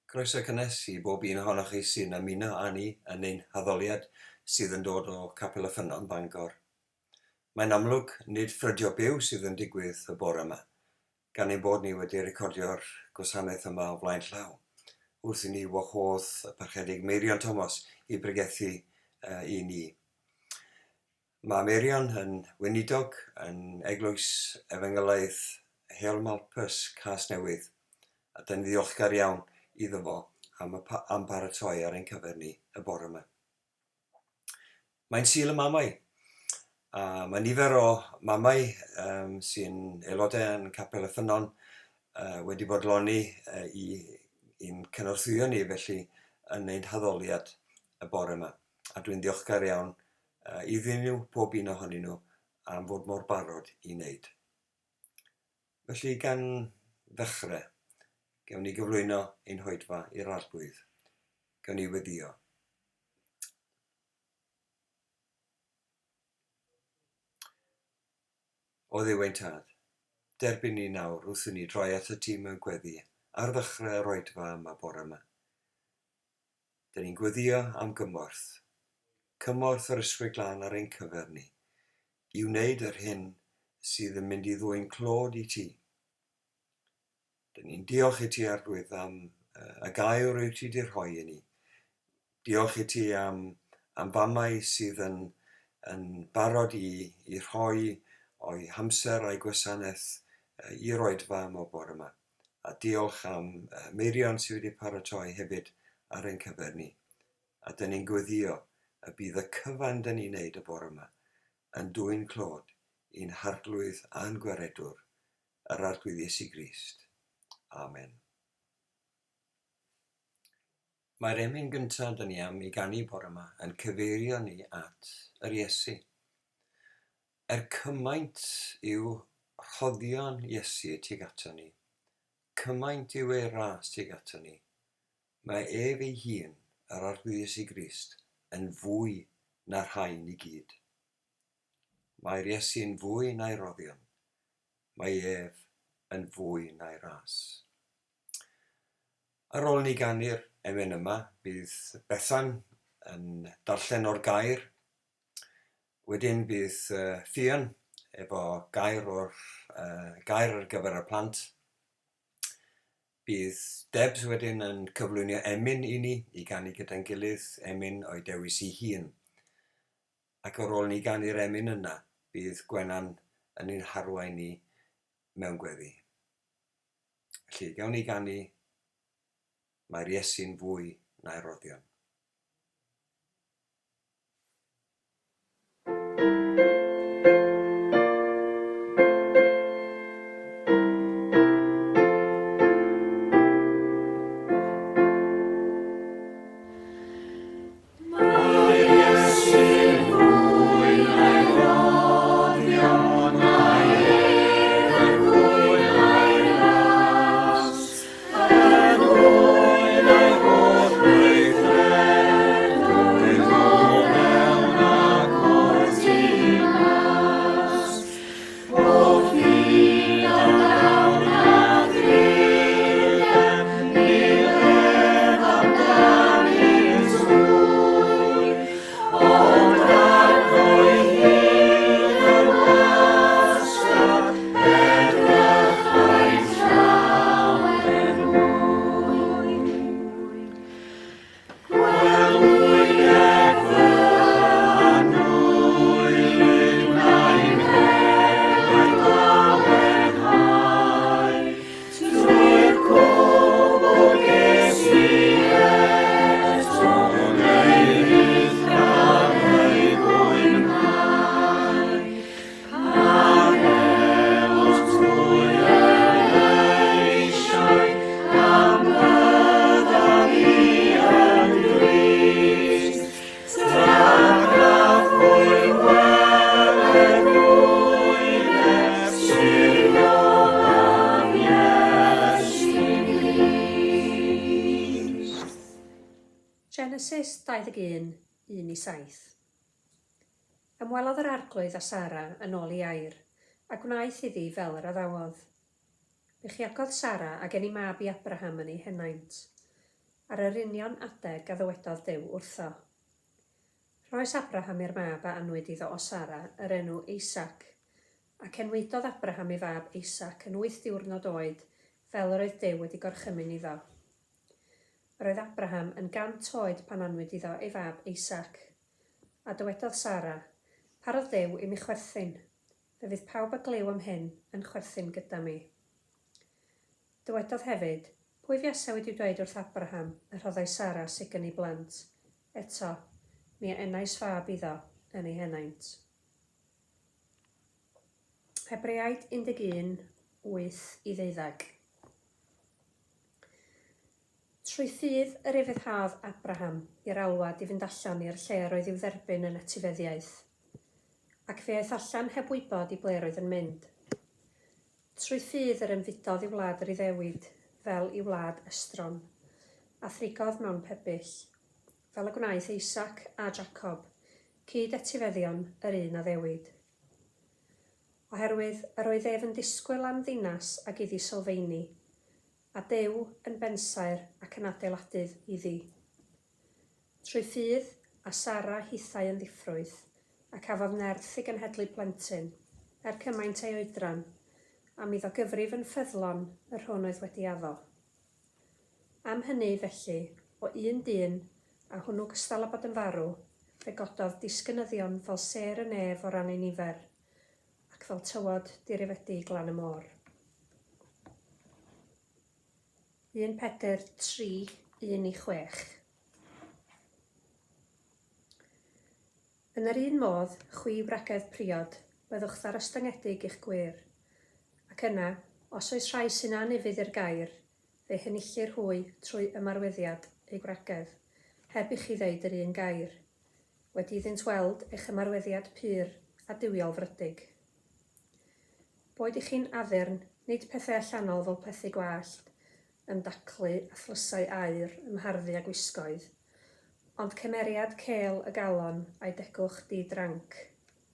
Croeso cynnes i bob un ohonoch chi sy'n ymuno â ni yn ein haddoliad sydd yn dod o Capel y Ffynnon Bangor. Mae'n amlwg nid ffrydio byw sydd yn digwydd y bore yma, gan ein bod ni wedi recordio'r gwasanaeth yma o flaen llaw, wrth i ni wahodd y parchedig Meirion Thomas i pregethu i ni. Mae Meirion yn weinidog yn eglwys Efengylaeth Heol Malpus Casnewydd, a dyn ni ddiolchgar iawn iddo fo am baratoi ar ein cyfer ni y bore yma. Mae'n Sul y Mamau, a mae nifer o mamau sy'n aelodau yn Capel y Ffynnon wedi bodloni i'n cynorthwyo ni felly yn ein haddoliad y bore yma. A dwi'n ddiolchgar iawn iddyn nhw, pob un ohonyn nhw, am fod mor barod i wneud. Felly gan ddechrau, gewn ni gyflwyno ein hoedfa i'r arglwydd. Gewn ni weddio. O Dduw ein Tad, derbyn ni nawr wrth i ni droi at y tîm yn gweddi ar ddechrau yr oedfa yma bore yma. Dyn ni'n gweddio am gymorth. Cymorth yr ysbryd glân ar ein cyfer ni, i wneud yr hyn sydd yn mynd i ddwy'n clod i ti. Dyn ni'n diolch i ti arglwydd am y gair yw ti di rhoi i ni. Diolch i ti am famau sydd yn barod i rhoi o'i hamser a'i gwasanaeth i'r oedfa yma o bore yma. A diolch am Meirion sydd wedi paratoi hefyd ar ein cyfer ni. A dyn ni'n gweddio y bydd y cyfan dyn ni'n neud y bore yma yn dwy'n clod i'n harglwydd a'n gweredwr, yr arglwydd Iesu Grist. Amen. Mae'r emyn gyntaf dyn ni am ei ganu bore yma yn cyfeirio ni at yr Iesu. Cymaint yw rhoddion Iesu tuag ato ni. Cymaint yw ei ras tuag ato ni. Mae ef ei hun, yr arglwydd Iesu Grist, yn fwy na'r rhain i gyd. Mae'r Iesu yn fwy na'i roddion. Mae ef yn fwy na'i ras. Ar ôl ni ganu'r emyn yma, bydd Bethan yn darllen o'r gair. Wedyn bydd Ffion efo gair ar gyfer y plant. Bydd Debs wedyn yn cyflwynio emyn i ni i ganu gyda'n gilydd, emyn o'i dewis ei hun. Ac ar ôl ni ganu'r emyn yna, bydd Gwenan yn ein harwain ni mewn gweddi. Felly, gawn ni ganu Mae'r Iesu'n fwy na'i roddion. Genesis 21, 1-7. Ymwelodd yr arglwydd a Sara yn ôl i air, a gwnaeth iddi fel yr addawodd. Bechiogodd Sara ac en ei mab i Abraham yn ei henaint. ar yr union adeg a ddywedodd Duw wrtho. Rhoes Abraham i'r mab a anwyd iddo o Sara yr enw Isaac, ac enwidodd Abraham ei fab Isaac yn 8 diwrnod oed, fel yr oedd Duw wedi gorchymyn iddo. Roedd Abraham yn 100 oed pan anwyd iddo ei fab Isaac, a dywedodd Sara, parodd Duw i mi chwerthin, fe fydd pawb a glyw am hyn yn chwerthin gyda mi. Dywedodd hefyd, pwy fiasa wedi dweud wrth Abraham y rhoddai Sara sigyn ei blant, eto, mi enais fab iddo yn ei henaint. Hebreaid 11, 8-12. Trwy ffydd yr ryddhad Abraham i'r alwad i fynd allan i'r lle roedd i'w dderbyn yn etifeddiaeth, ac fe aeth allan heb wybod i ble roedd yn mynd. Trwy ffydd yr ymfudodd i wlad yr Iddewyd, fel i wlad estron, a thrigodd mewn pebyll, fel y gwnaeth Isaac a Jacob, cyd etifeddion yr un a ddewyd. Oherwydd yr oedd ef yn disgwyl am ddinas ac iddi sylfeini, a Duw yn bensaer ac yn adeiladydd iddi. Trwy ffydd a Sara hithau yn ddiffrwydd, a cafodd nerth i genhedlu plentyn, cymaint ei oedran, am iddo gyfrif yn ffyddlon yr hwn oedd wedi addo. Am hynny felly, o un dyn, a hwnnw gystal â bod yn farw, fe gododd disgynyddion fel ser y nef o ran ei nifer, ac fel tywod dirifedu glan y môr. 1 Pedr 3, 1-6. Yn yr un modd, chwi wragedd priod, byddwch ddarystangedig i'ch gwir, ac yna, os oes rhai sy'n anifydd i'r gair, fe hynillir hwy trwy ymarweddiad ei gwragedd, heb i chi ddeud yr un gair, wedi iddynt weld eich ymarweddiad pur a diwiol frydig. Boed i chi'n addurn, nid pethau allanol fel pethu gwallt, yn daclu a thlysau aur, ymharddu a gwisgoedd, ond cymeriad cel y galon a'i degwch di-dranc,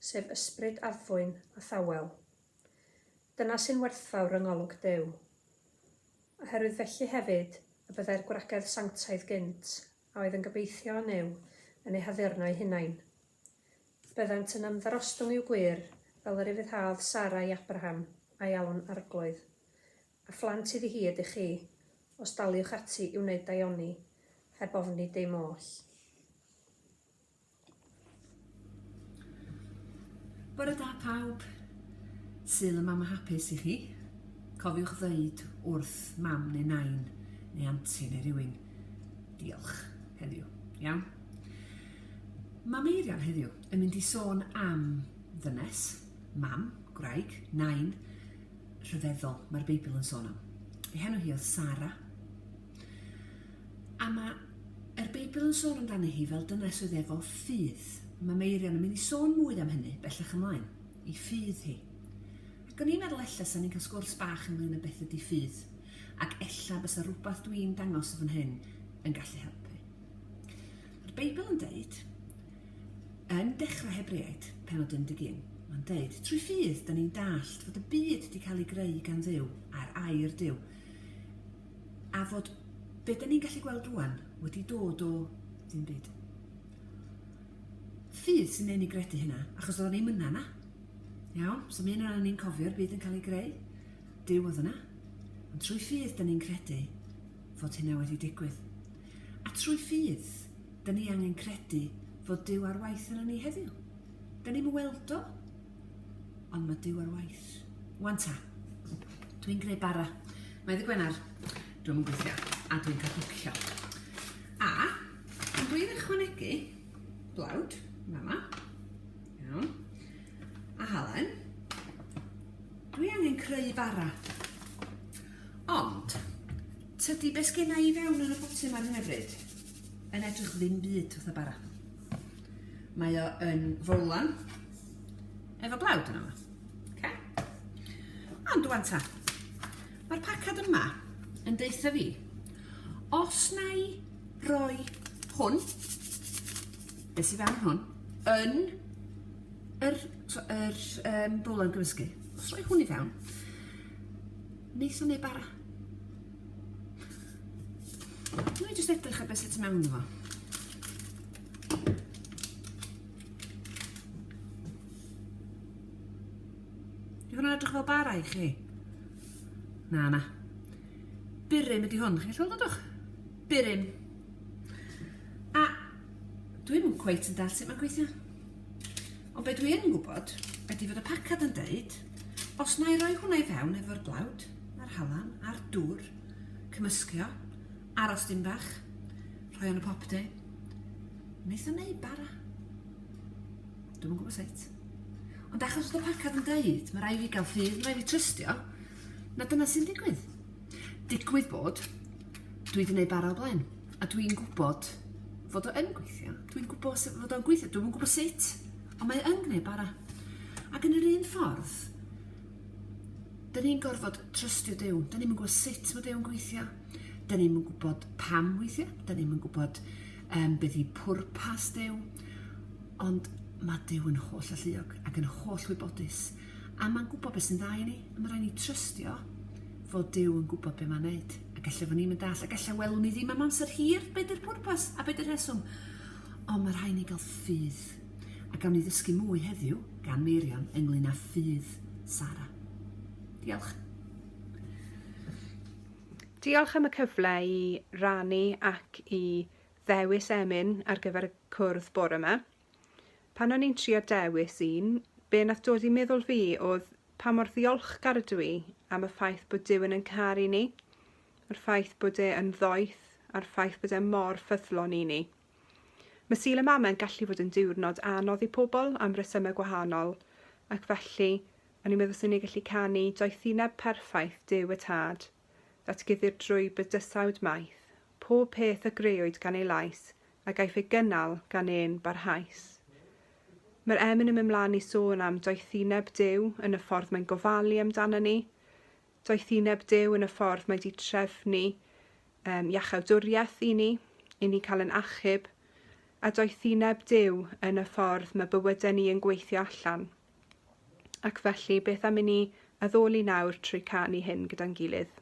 sef ysbryd addfwyn a thawel. Dyna sy'n werthfawr yng ngolwg Duw. Oherwydd felly hefyd, y byddai'r gwragedd sanctaidd gynt, a oedd yn gobeithio yn yw, yn ei haddurnau hunain. Byddant yn ymddarostwng i'w gwir, fel yr ryddhad Sara i Abraham a'i alwn arglwydd, a phlant iddi hi ydych chi, os daliwch ati i wneud daioni, heb ofni dim oll. Bore da pawb, sy'n y mam a hapus i chi. Cofiwch ddeud wrth mam neu nain, neu anti neu rywun, diolch heddiw, iawn? Mae Meirion heddiw yn mynd i sôn am ddynes, mam, gwraig, nain, rhyfeddol mae'r Beibl yn sôn am. Ei henw hi oedd Sara. A mae'r Beibl yn sôn amdani hi fel dynes oedd efo ffydd. Mae Meirion yn mynd i sôn mwy am hynny bellach ymlaen, i ffydd hi. Ac o'n i'n meddwl ella sa'n ni'n cael sgwrs bach ynglyn â beth ydi ffydd, ac ella bysa rhywbeth dwi'n dangos o fan hyn yn gallu helpu. Mae'r Beibl yn deud, yn dechrau Hebreaid, pennod 11, mae'n deud, trwy ffydd, da ni'n dallt fod y byd wedi cael ei greu gan Dduw a'r air Duw, a fod be da ni'n gallu gweld rwan wedi dod o ddim byd. Ffydd sy'n ei ni gredu hynna, achos oedd ni'n mynna na. Iawn, so mi yna ni'n cofio'r byd yn cael ei greu, Duw oedd yna, ond trwy ffydd da ni'n credu fod hynna wedi digwydd. A trwy ffydd, da ni angen credu fod Duw ar waith yna ni heddiw. Da ni'n weld o, ond mae Duw ar waith. Wan ta, dwi'n greu bara. Mae ddi Gwenar, dwi'n yn gweithio, a dwi'n cael hwcio. A, dwi'n ychwanegu blawd, mama, iawn, a halen, dwi angen creu bara. Ond, tydi beth sgenna i fewn yn y botyn yma'n hyfryd, yn edrych ddim byd wrth y bara. Mae o yn fowlan, efo blawd yna yma. Ond dwi'n ta, mae'r pacad yma yn deitha fi, os na i roi hwn, beth sy'n fewn hwn, yn yr bowlan gymysgu, os roi hwn i fewn, neith o'n ei bara. Dwi'n jyst edrych ar beth sydd mewn fo. Yw hwnna'n edrych fel bara i chi? Na. Burym ydi hwn, chi'n gweld ydwch? Burym. A dwi'n yn cweit yn dal sut mae'n gweithio. Ond be dwi yn gwybod, ydy fod y pacad yn deud, os na i roi hwnna i fewn efo'r blawd, a'r halan, a'r dŵr, cymysgio, aros dim bach, rhoi o'n y popdy, wneith o'n neud bara. Dwi'n yn gwybod sut. Ond achos oedd y pacad yn deud, mae rai fi gael ffydd, mae rai fi trystio, na dyna sy'n digwydd. Digwydd bod, dwi wedi gwneud bara o blaen, a dwi'n gwybod fod o yn gweithio. Dwi'n gwybod fod o'n gweithio, dwi'n gwybod sut, ond mae yn gwneud bara. Ac yn yr un ffordd, dyn ni'n gorfod trystio Duw. Dyn ni'n gwybod sut mae Duw'n gweithio. Dyn ni'n gwybod pam weithio. Dyn ni'n gwybod beth i pwrpas Duw. Ond mae Duw yn holl alluog ac yn holl wybodus. A mae'n gwybod beth sy'n dda i ni. A mae rhaid ni trystio fod Duw yn gwybod beth mae'n neud. Ac efallai fod ni'n mynd all, ac efallai welwn ni ddim am amser hir beth yw'r pwrpas a beth yw'r reswm. Ond mae rhaid ni gael ffydd. A gawn ni ddysgu mwy heddiw gan Meirion ynglyn â ffydd Sara. Diolch. Diolch am y cyfle i rannu ac i ddewis emyn ar gyfer y cwrdd bore yma. Pan o'n i'n trio dewis un, be nath dod i meddwl fi oedd pa mor ddiolchgar ydw i am y ffaith bod Duw yn caru ni, yr ffaith bod e yn ddoeth, a'r ffaith bod e mor ffyddlon i ni. Mae Sul y Mam yn gallu fod yn diwrnod anodd i pobl am resymau gwahanol, ac felly o'n i'n meddwl sy'n ni gallu canu doethineb perffaith Duw y Tad, ddatguddir drwy bydysawd maith, pob peth y grewyd gan ei lais, a gaiff ei gynnal gan ein barhaus. Mae'r emyn yn mynd mlaen i sôn am doethineb Duw yn y ffordd mae'n gofalu amdano ni, doethineb Duw yn y ffordd mae wedi trefnu iachawdwriaeth i ni cael yn achub, a doethineb Duw yn y ffordd mae bywydau ni yn gweithio allan. Ac felly, beth am i ni addoli nawr trwy canu hyn gyda'n gilydd.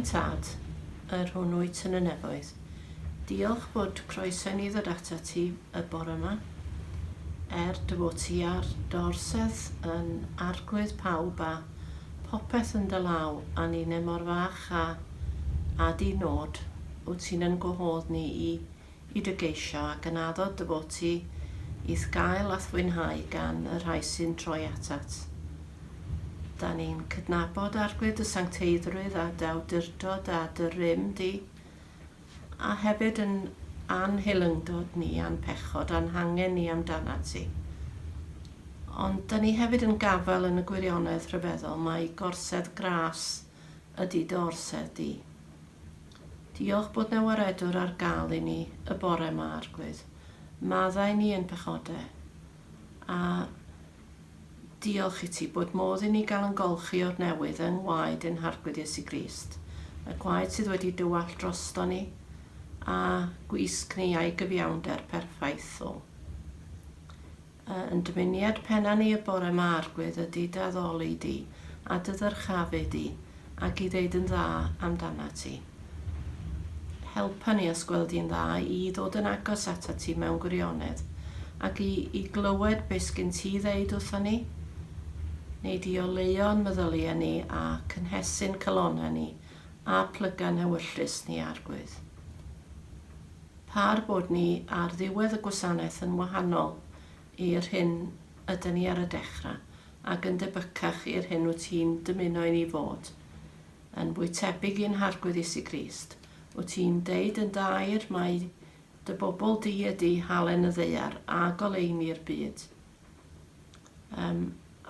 tad, yr hwn wyt yn y nefoedd. Diolch bod croeso ni ddod ata ti y bore yma. Dy fod ti ar dorsedd yn arglwydd pawb a popeth yn dy law a ni'n mor fach a di nod wyt ti'n yn gwahodd ni i dy geisio ac yn addo dy fod ti i'th gael a thwynhau gan y rhai sy'n troi atat. Da ni'n cydnabod arglwydd y sancteiddrwydd a dy awdurdod a dy rym di, a hefyd yn anhylyngdod ni a'n pechod a'n hangen ni amdana ti. Ond da ni hefyd yn gafel yn y gwirionedd rhyfeddol mae gorsedd gras ydy dy orsedd di. Diolch bod na waredwr ar gael i ni y bore yma arglwydd. Maddau ni yn pechodau. A diolch i ti bod modd i ni gael yn golchi o'r newydd yng ngwaed yn harglwydd Iesu Grist. Y gwaed sydd wedi dywall drosto ni a gwisg ni a'i gyfiawnder perffaithol. Yn dymuniad penna ni y bore yma arglwydd ydy dy addoli di a dy ddyrchafu di ac i ddeud yn dda amdana ti. Helpa ni os gweld i'n dda i ddod yn agos ata ti mewn gwirionedd ac i glywed beth sgyn ti ddeud wrtho ni, neu di oleo'n meddyliau ni a cynhesu'n calonau ni a plygan ewyllus ni arglwydd. Par bod ni ar ddiwedd y gwasanaeth yn wahanol i'r hyn ydyn ni ar y dechrau ac yn debycach i'r hyn wyt ti'n dymuno i ni fod. Yn fwy tebyg i'n harglwydd Iesu Grist, wyt ti'n deud yn dair mae dy bobl di ydy halen y ddeiar a goleini'r byd.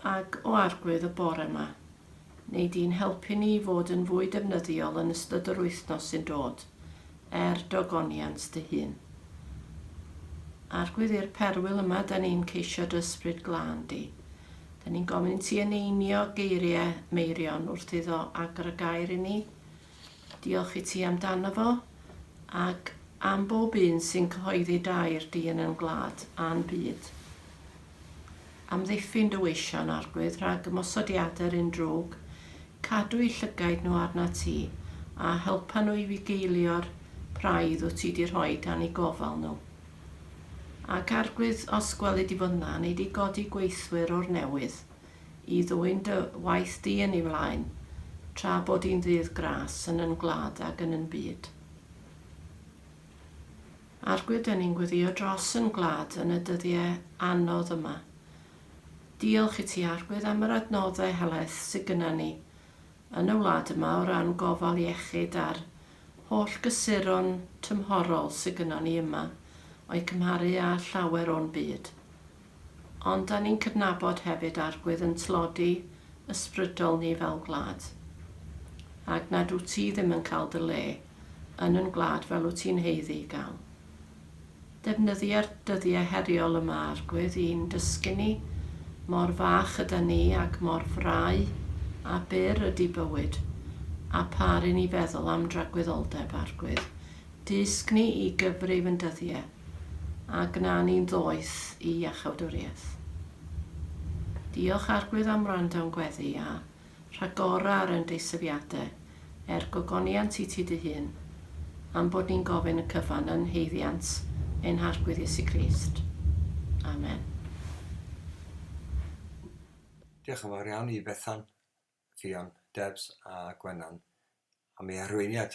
Ac o arglwydd y bore yma, neu di'n helpu ni fod yn fwy defnyddiol yn ystod yr wythnos sy'n dod, dogoniant dy hun. Arglwydd i'r perwyl yma, da ni'n ceisio dy ysbryd glân di. Da ni'n gofyn ti eneinio geiriau Meirion wrth iddo agor y gair i ni. Diolch i ti amdano fo, ac am bob un sy'n cyhoeddi dair di yn gwlad a'n byd. Amddiffyn dy weision arglwydd rhag ymosodiadau'r unrhwg, cadw i llygaid nhw arna ti, a helpa nhw i fugeilio'r praidd wyt ti di rhoi dan i gofal nhw. Ac arglwydd os gweli di fod na, neu di godi gweithwyr o'r newydd, i ddwyn dy waith di yn ei flaen, tra bod i'n ddydd gras yn gwlad ac yn byd. Arglwydd ni'n gweddio dros yn gwlad yn y dyddiau anodd yma. Diolch i ti arglwydd am yr adnoddau helaeth sydd gyda ni yn y wlad yma o ran gofal iechyd a'r holl gysuron tymhorol sydd gyda ni yma o'i cymharu â llawer o'n byd. Ond da ni'n cydnabod hefyd arglwydd yn tlodi ysbrydol ni fel gwlad. Ac nad wyt ti ddim yn cael dy le yn gwlad fel wyt ti'n heiddi i gael. Defnyddio'r dyddiau heriol yma arglwydd i'n dysgu ni mor fach yda ni ac mor frau a byr ydy bywyd a par i ni feddwl am dragwyddoldeb arglwydd. Dysg ni i gyfrif yn dyddiau a gna ni'n ddoeth i iachawdwriaeth. Diolch arglwydd am wranda'n gweddi a rhagora ar yn deisyfiadau gogoniant i ti dy hun am bod ni'n gofyn y cyfan yn heiddiant ein harglwydd Iesu Grist. Amen. Diolch yn fawr iawn i Bethan, Fion, Debs a Gwenan am ei arweiniad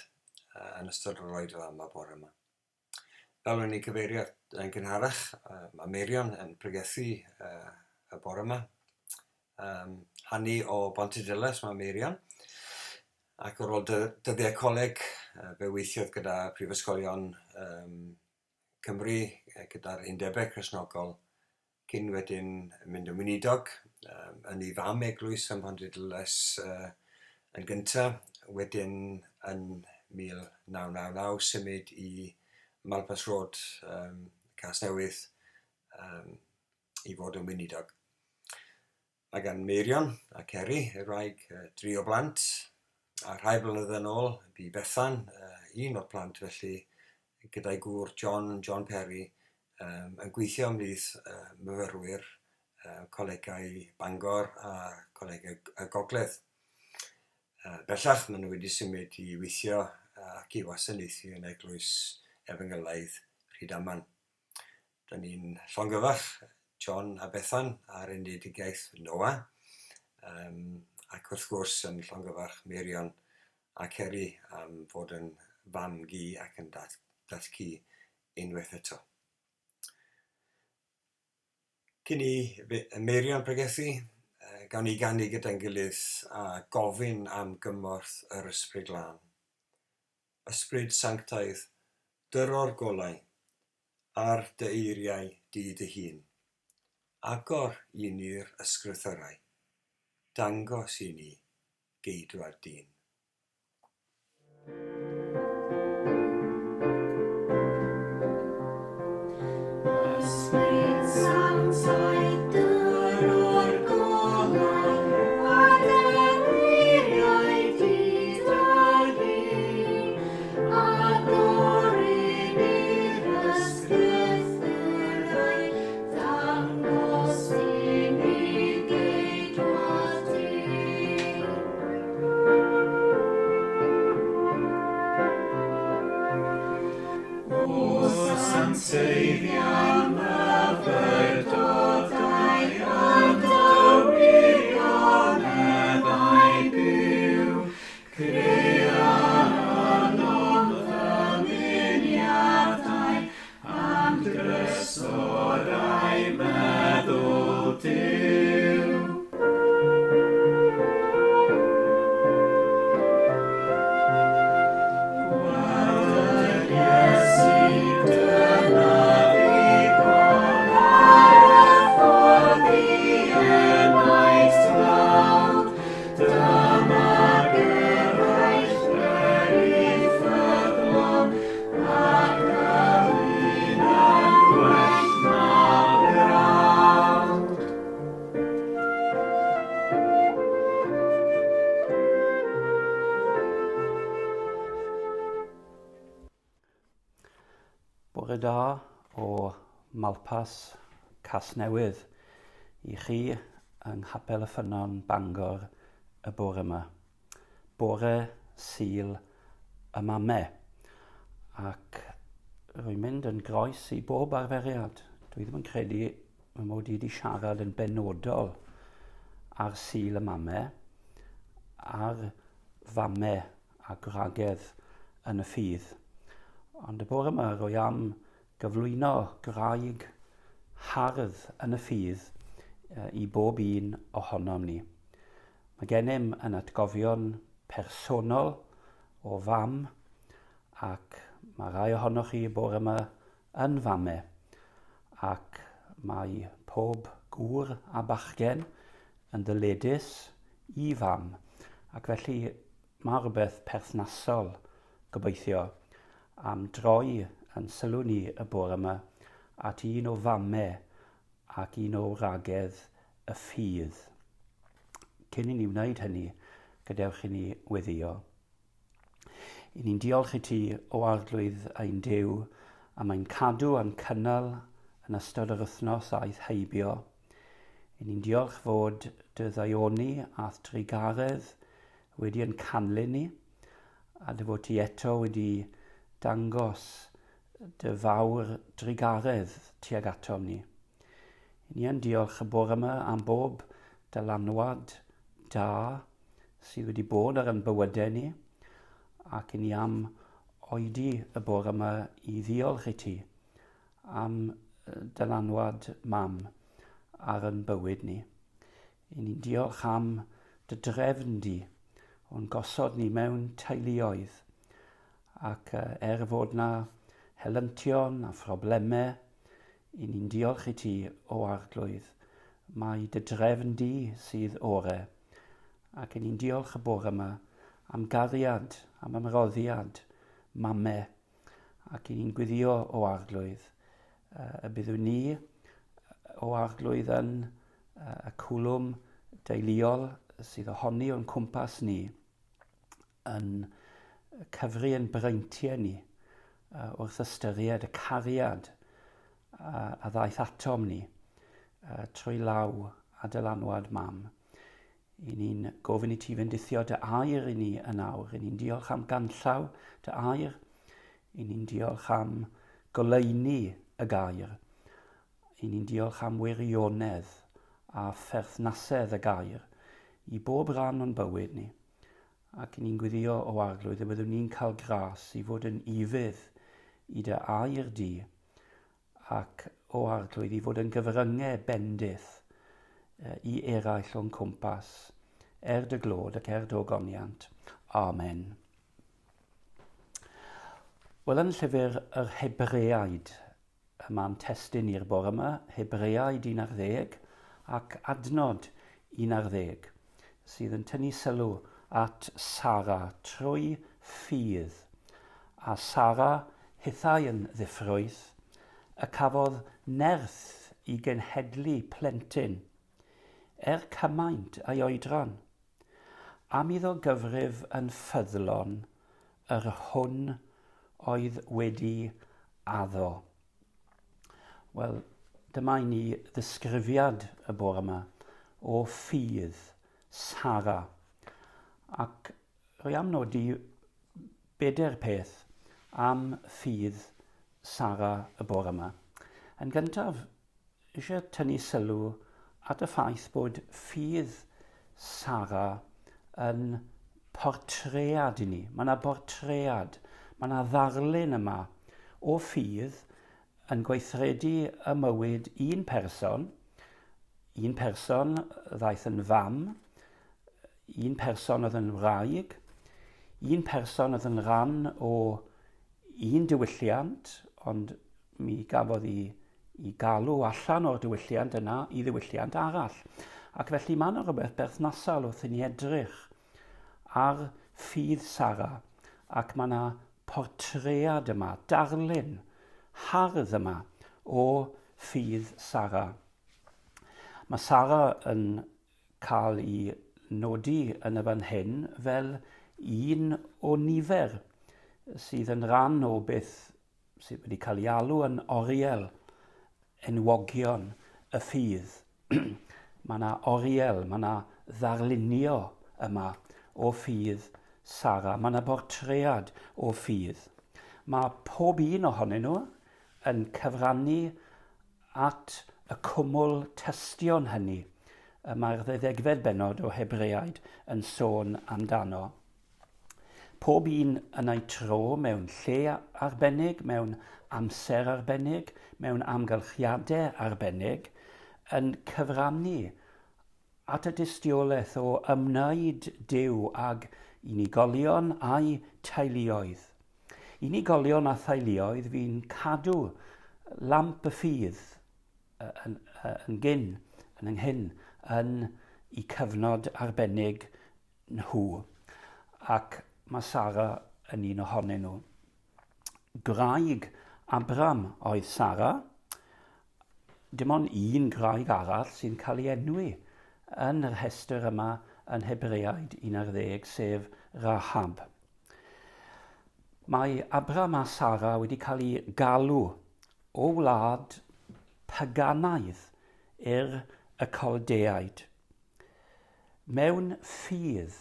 yn ystod yr oed yma bore yma. Fel o'n i cyfeirio yn gynharach, mae Meirion yn pregethu y bore yma. Hanni o Bontydyles mae Meirion, ac ar ôl dyddiau coleg fe weithiodd gyda Prifysgolion Cymru gyda'r undebau Cresnogol cyn wedyn mynd yn weinidog yn ei fam eglwys ym Mhontydyles yn gyntaf, wedyn yn 1999 symud i Malpas Road, Casnewydd, i fod yn weinidog. Mae gan Meirion a Ceri, y wraig, 3 o blant, a rhai blynyddoedd yn ôl, bu Bethan, 1 o'r plant felly, gyda'i gŵr John Perry, yn gweithio ymhlith myfyrwyr colegau Bangor a colegau Gogledd. Bellach maen nhw wedi symud i weithio ac i wasanaethu yn Eglwys Efengylaidd Rhydaman. Dyna ni'n llongyfach John a Bethan ar unedigaeth Noa, ac wrth gwrs yn llongyfach Meirion a Ceri am fod yn fam gi ac yn dathgu unwaith eto. Cyn i Meirion pregethu, gawn ni ganu gyda'n gilydd a gofyn am gymorth yr Ysbryd Glân. Ysbryd Sanctaidd, dyro'r golau ar dy eiriau di dy hun. Agor i ni'r ysgrythyrau, dangos i ni geidwad dyn. Ysbryd Sanctaidd, dyro'r golau ar dy eiriau di dy hun. Agor i ni'r ysgrythyrau, dangos i ni geidwad dyn. O Sancteifion myfyrdodau yn dy wirioneddau byw, crea'r yn ddymuniadau am drysorau meddwl Duw. Gweld yr Iesu dyna ddigon ar y ffordd i enaid tlawd. Dyma gyrraedd yr uffyddlon ac yr un yn well na brawd. Bore da o Malpas Casnewydd i chi yng Nghapel y Ffynon Bangor y bore yma. Bore Sul y Mame. Ac rwy'n mynd yn groes i bob arferiad. Dwi ddim yn credu fy mod i wedi siarad yn benodol ar Sul y Mame, ar fame a gwragedd yn y ffydd. Ond y bore yma rwy am gyflwyno graig hardd yn y ffydd i bob un ohonom ni. Mae gennym yn atgofion personol o fam, ac mae rai ohonoch chi y bore yma yn fame, ac mae pob gŵr a bachgen yn ddyledus i fam, ac felly mae rhywbeth perthnasol gobeithio am droi yn sylw ni y bore yma at un o fame ac un o wragedd y ffydd. Cyn i ni wneud hynny, gadewch i ni weddio. I ni'n diolch i ti o arglwydd ein Duw a mae'n cadw yn cynnal yn ystod yr wythnos aeth heibio. I ni'n diolch fod dy ddaioni ath drigaredd wedi yn canlyn ni, a dy fod ti eto wedi dangos dy fawr drigaredd tuag atom ni. I ni yn diolch y bore yma am bob dylanwad da sydd wedi bod ar yn bywydau ni, ac i ni am oedi y bore yma i ddiolch i ti am dylanwad mam ar yn bywyd ni. I ni'n diolch am dy drefn di o'n gosod ni mewn teuluoedd, ac fod na helyntion a phroblemau, i ni'n diolch i ti o arglwydd. Mae dy drefn di sydd ore, ac i ni'n diolch y bore yma am gariad, am ymroddiad, mame, ac i ni'n gwyddio o arglwydd. Y byddwn ni o arglwydd yn y cwlwm deuluol sydd ohoni o'n cwmpas ni yn cyfri yn breintiau ni wrth ystyried y cariad a ddaeth atom ni trwy law a dylanwad mam. I ni'n gofyn I ti fendithio dy air I ni yn awr. I ni'n diolch am ganllaw dy air. I ni'n diolch am goleuni y gair. I ni'n diolch am wirionedd a pherthnasedd y gair I bob ran o'n bywyd ni. Ac I ni'n gwyddio o arglwydd y byddwn ni'n cael gras I fod yn ifydd I dy air di ac o arglwydd I fod yn gyfryngau bendith I eraill o'n cwmpas dy glod ac dy ogoniant. Amen. Wel, yn llyfr yr Hebreaid, mae'n testyn i'r bore yma, Hebreaid 11 ac adnod 11, sydd yn tynnu sylw at Sara trwy ffydd. A Sara hithau yn ddiffrwyth, y cafodd nerth I genhedlu plentyn, cymaint a'i oedran. Am iddo gyfrif yn ffyddlon, yr hwn oedd wedi addo. Wel, dyma I ni ddisgrifiad y bore yma o ffydd Sara. Ac rwy am nodi 4 peth am ffydd Sara y bore yma. Yn gyntaf, eisiau tynnu sylw at y ffaith bod ffydd Sara yn portread I ni. Mae yna bortread, mae yna ddarlun yma o ffydd yn gweithredu y mywyd un person ddaeth yn fam, un person oedd yn wraig, un person oedd yn rhan o un diwylliant, ond mi gafodd I galw allan o'r diwylliant yna I ddiwylliant arall. Ac felly mae yna rhywbeth berthnasol wrth I ni edrych ar ffydd Sara, ac mae yna portread yma, darlun, hardd yma o ffydd Sara. Mae Sara yn cael I nodi yn y fan hyn fel un o nifer sydd yn rhan o beth sydd wedi cael ei alw yn oriel, enwogion y ffydd. Mae yna oriel, mae yna ddarlunio yma o ffydd Sara. Mae yna bortread o ffydd. Mae pob un ohonyn nhw yn cyfrannu at y cwmwl tystion hynny. Mae'r 12 bennod o Hebreaid yn sôn amdano. Pob un yn ei tro mewn lle arbennig, mewn amser arbennig, mewn amgylchiadau arbennig, yn cyfrannu at y dystiolaeth o ymwneud Duw ag unigolion a'i teuluoedd. Unigolion a theuluoedd fi'n cadw lamp y ffydd yn ynghyn yn eu cyfnod arbennig nhw. Ac mae Sara yn un ohonyn nhw. Graig Abram oedd Sara. Dim ond un graig arall sy'n cael ei enwi yn yr rhestr yma yn Hebreaid 11, sef Rahab. Mae Abram a Sara wedi cael ei galw o wlad paganaidd y Coldeaid. Mewn ffydd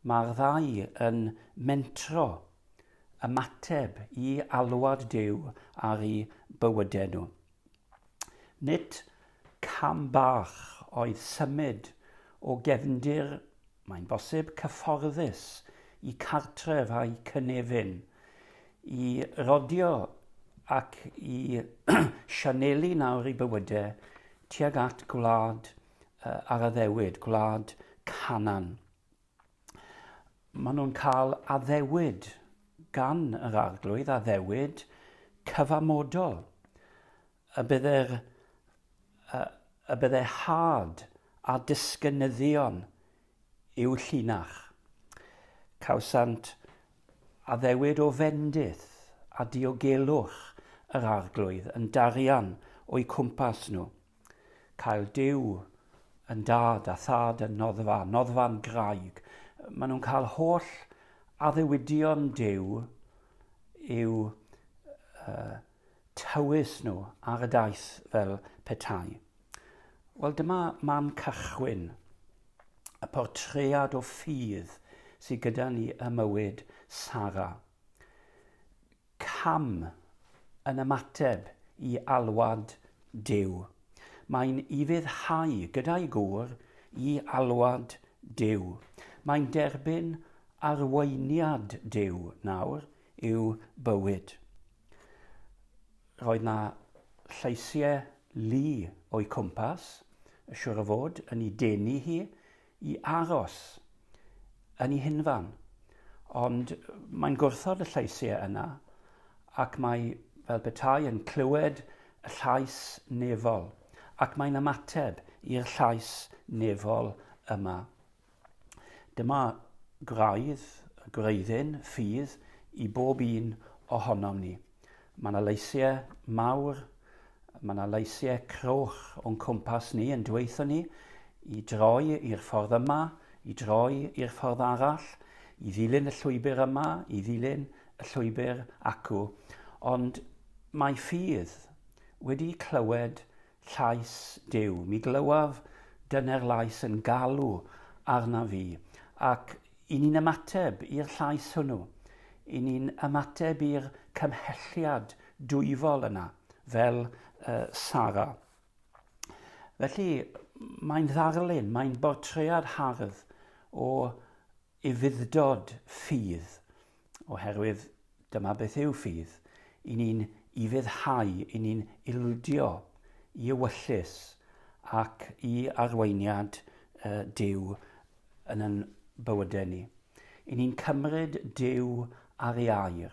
mae'r ddau yn mentro ymateb I alwad Duw ar ei bywydau nhw. Nid cam bach oedd symud o gefndir, mae'n bosib cyfforddus, I cartref a'i cynefin, I rodio ac I sianelu nawr ei bywydau tuag at gwlad ar y ddewyd, gwlad Canan. Maen nhw'n cael addewid gan yr arglwydd, addewid cyfamodol. Y byddai had a disgynyddion i'w llinach. Cawsant addewid o fendith a diogelwch yr arglwydd yn darian o'i cwmpas nhw. Cael Duw yn dad a thad yn noddfa'n graig. Maen nhw'n cael holl addewidion Duw i'w tywys nhw ar y daith fel petai. Wel, dyma man cychwyn y portread o ffydd sydd gyda ni y mywyd Sara. Cam yn ymateb i alwad Duw. Mae'n ifuddhau gyda'i gŵr i alwad Duw. Mae'n derbyn arweiniad Duw nawr i'w bywyd. Roedd na lleisiau lu o'i cwmpas, y siwr o fod yn ei denu hi i aros yn ei hunfan. Ond mae'n gwrthod y lleisiau yna ac mae fel petai yn clywed y llais nefol ac mae'n ymateb i'r llais nefol yma. Dyma gwreiddyn, ffydd i bob un ohonom ni. Mae yna leisiau mawr, mae yna leisiau croch o'n cwmpas ni yn dweithio ni i droi i'r ffordd yma, i droi i'r ffordd arall, i ddilyn y llwybr yma, i ddilyn y llwybr acw. Ond mae ffydd wedi clywed llais Duw. Mi glywaf dyna'r lais yn galw arna fi. Ac i ni'n ymateb i'r llais hwnnw. I ni'n ymateb i'r cymhelliad dwyfol yna, fel Sara. Felly, mae'n ddarlun, mae'n bortread hardd o ufuddod ffydd, oherwydd dyma beth yw ffydd. I ni'n ufuddhau, i ni'n ildio i ewyllus ac i arweiniad Duw yn ein bywydau ni. I ni'n cymryd Duw ar ei air.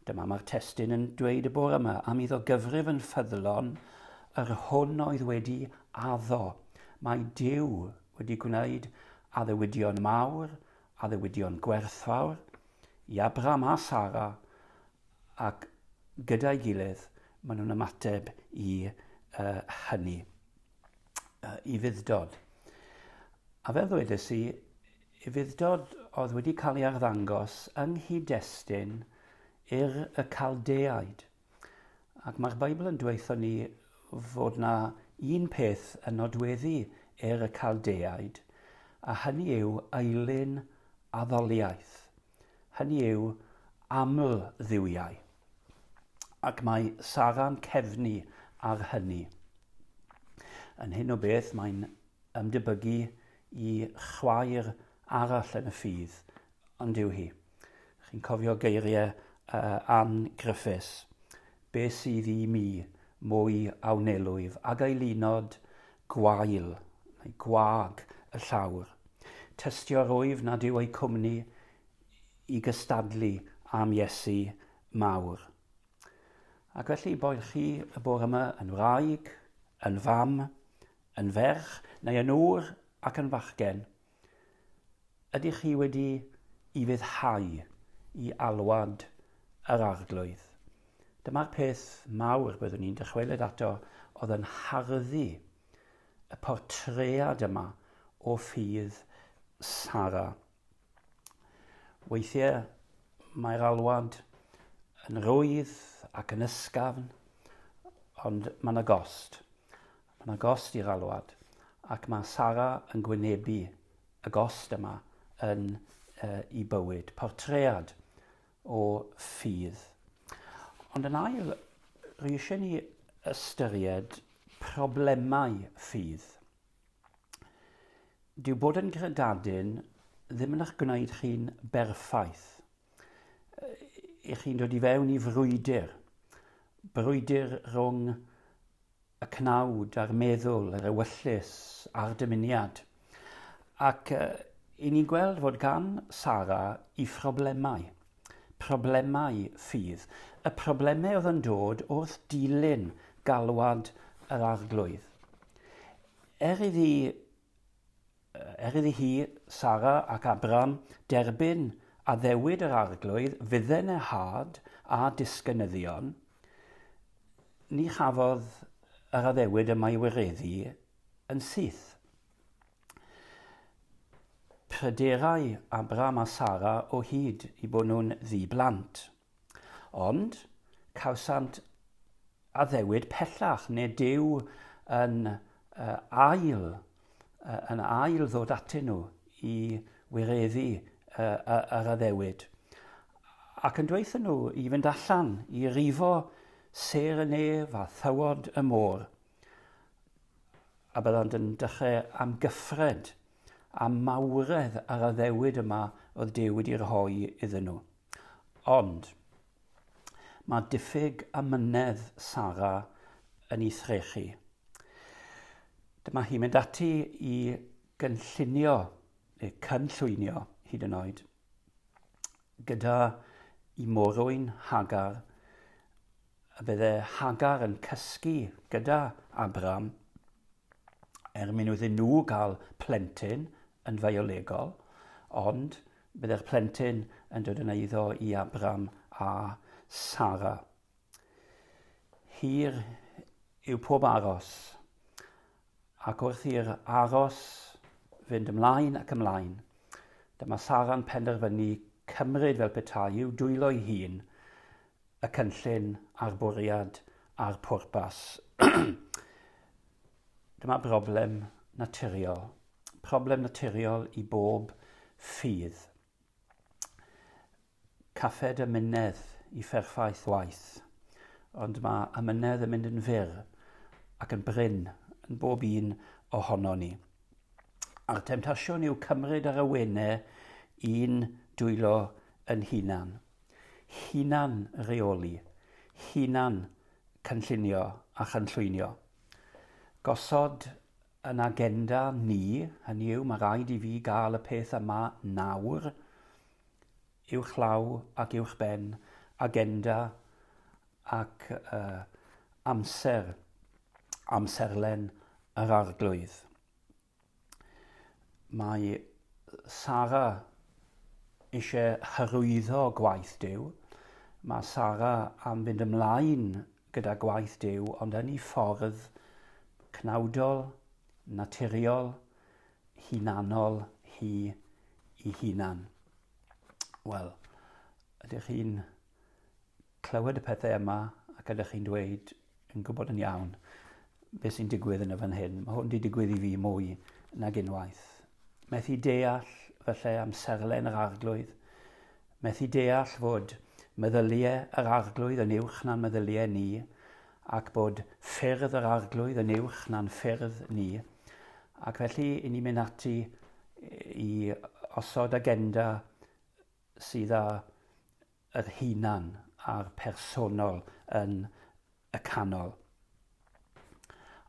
Dyma mae'r testun yn dweud y bore yma, am iddo gyfrif yn ffyddlon, yr hwn oedd wedi addo. Mae Duw wedi gwneud addewidion mawr, addewidion gwerthfawr, i Abraham a Sara, ac gyda'i gilydd maen nhw'n ymateb i hynny, i fuddod. A fel ddwedes i, i fuddod oedd wedi cael ei arddangos yng nghyd-destun i'r y Caldeaid. Ac mae'r Beibl yn dweithio ni fod na un peth yn nodweddu i'r y Caldeaid, a hynny yw eilyn addoliaeth. Hynny yw aml dduwiau. Ac mae Sara'n cefnu ar hynny. Yn hyn o beth mae'n ymdebygu i chwaer arall yn y ffydd, ond yw hi. Chi'n cofio geiriau Ann Griffiths. Be sydd i mi mwy awnelwyf ag eilunod gwael, neu gwag y llawr. Tystio'r wyf nad yw ei cwmni i gystadlu am Iesu mawr. Ac felly boed chi y bore yma yn wraig, yn fam, yn ferch, neu yn ŵr ac yn fachgen, ydych chi wedi i fuddhau i alwad yr arglwydd. Dyma'r peth mawr byddwn ni'n dychwelyd ato oedd yn harddu y portread yma o ffydd Sara. Weithiau mae'r alwad yn rwydd ac yn ysgafn, ond mae yna gost. Mae yna gost i'r alwad, ac mae Sara yn gwynebu y gost yma yn ei bywyd. Portread o ffydd. Ond yn ail, rwy eisiau ni ystyried problemau ffydd. Dyw bod yn gredadun ddim yn eich gwneud chi'n berffaith. I chi'n dod i fewn i frwydr. Brwydr rhwng y cnawd a'r meddwl, yr ewyllus a'r dymuniad. Ac i ni'n gweld fod gan Sara i problemau. Problemau ffydd. Y problemau oedd yn dod wrth dilyn galwad yr arglwydd. Er iddi hi, Sara ac Abraham, derbyn a ddewid yr arglwydd, fydden y had a disgynyddion, ni chafodd yr addewid yma i wireddu yn syth. Pryderau Abraham a Sara o hyd i bod nhw'n ddiblant. Ond cawsant addewid pellach, neu Duw yn ail ddod atyn nhw i wireddu yr addewid. Ac yn dweithio nhw i fynd allan i rifo ser y nef a thywod y môr. A byddant yn dechrau am gyffred, am mawredd ar addewid yma oedd Duw wedi rhoi iddyn nhw. Ond mae diffyg amynedd Sara yn ei threchu. Dyma hi'n mynd ati i gynllunio, neu cynllwynio hyd yn oed, gyda i morwyn Hagar. A bydde Hagar yn cysgu gyda Abram mwyn iddyn nhw gael plentyn yn fiolegol, ond bydde'r plentyn yn dod yn eiddo i Abram a Sara. Hir yw pob aros, ac wrth i'r aros fynd ymlaen ac ymlaen, dyma Sara'n penderfynu cymryd fel petai i'w dwylo ei hun y cynllun a'r bwriad a'r pwrpas. Dyma broblem naturiol i bob ffydd. Caffed ymynedd i pherffaith waith, ond mae ymynedd yn mynd yn fyr ac yn bryn yn bob un ohono ni. A'r temtasiwn yw cymryd ar y wenau un dwylo yn hunan. Hunan reoli, hunan cynllunio a chynllwynio. Gosod yn agenda ni, hynny yw, mae rhaid i fi gael y peth yma nawr, uwchlaw ac uwchben, agenda ac amserlen yr arglwydd. Mae Sara eisiau hyrwyddo gwaith Duw. Mae Sara am fynd ymlaen gyda gwaith Duw, ond yn ei ffordd cnawdol, naturiol, hunanol hi ei hunan. Wel, ydych chi'n clywed y pethau yma ac ydych chi'n dweud yn gwybod yn iawn beth sy'n digwydd yn y fan hyn. Mae hwn wedi digwydd i fi mwy nag unwaith. Methu deall felly amserlen yr arglwydd. Methu deall fod meddyliau yr arglwydd yn uwch na'n meddyliau ni, ac bod ffyrdd yr arglwydd yn uwch na'n ffyrdd ni. Ac felly, i ni mynd ati i osod agenda sydd â yr hunan a'r personol yn y canol.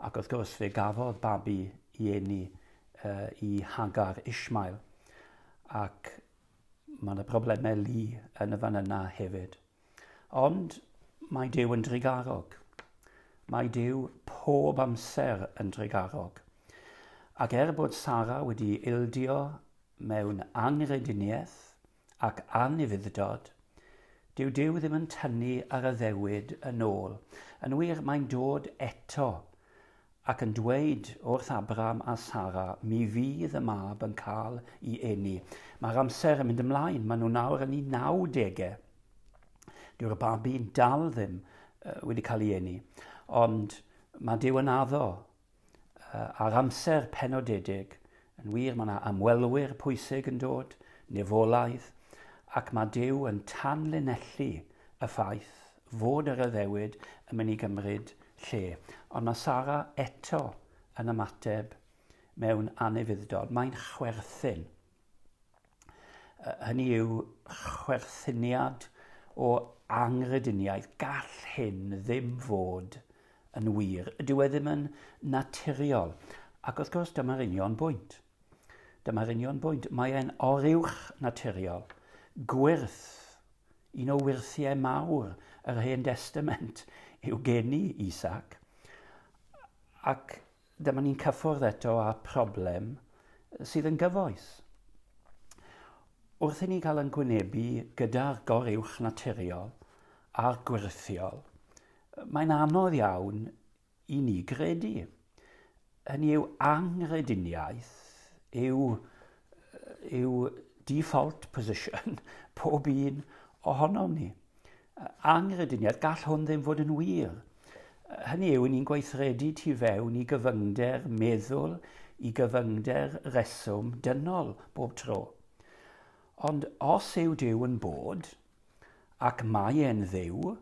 Ac wrth gwrs, fe gafodd babi i eni i Hagar Ishmael. Ac mae yna broblemau lu yn y fan yna hefyd. Ond mae Duw yn drigarog. Mae Duw pob amser yn drigarog. Ac bod Sara wedi ildio mewn angrediniaeth ac anufuddod, dyw Duw ddim yn tynnu ar y ddewid yn ôl. Yn wir, mae'n dod eto ac yn dweud wrth Abram a Sara, mi fydd y mab yn cael i eni. Mae'r amser yn mynd ymlaen, maen nhw nawr yn 90. Dyw'r babi'n dal ddim wedi cael ei eni. Ond mae Duw yn addo ar amser penodedig. Yn wir, mae yna ymwelwyr pwysig yn dod, nefolaidd, ac mae Duw yn tanlinellu y ffaith fod yr addewid yn mynd i gymryd lle. Ond mae Sara eto yn ymateb mewn anufuddod. Mae'n chwerthin. Hynny yw chwerthiniad o angrediniaeth. Gall hyn ddim fod yn wir. Dyw e ddim yn naturiol. Ac wrth gwrs, dyma'r union bwynt. Dyma'r union bwynt. Mae e'n oriwch naturiol. Gwyrth, un o wyrthiau mawr yr Hen Testament yw geni Isaac. Ac dyma ni'n cyffwrdd eto â problem sydd yn gyfoes. Wrth i ni gael yn gwynebu gyda'r goruwch naturiol a'r gwirthiol, mae'n anodd iawn i ni gredu. Hynny yw angrediniaeth yw default position pob un ohono ni. Angrediniaeth, gall hwn ddim fod yn wir. Hynny yw, ni'n gweithredu tu fewn i gyfyngder meddwl, i gyfyngder reswm dynol bob tro. Ond os yw Duw yn bod, ac mae e'n dduw,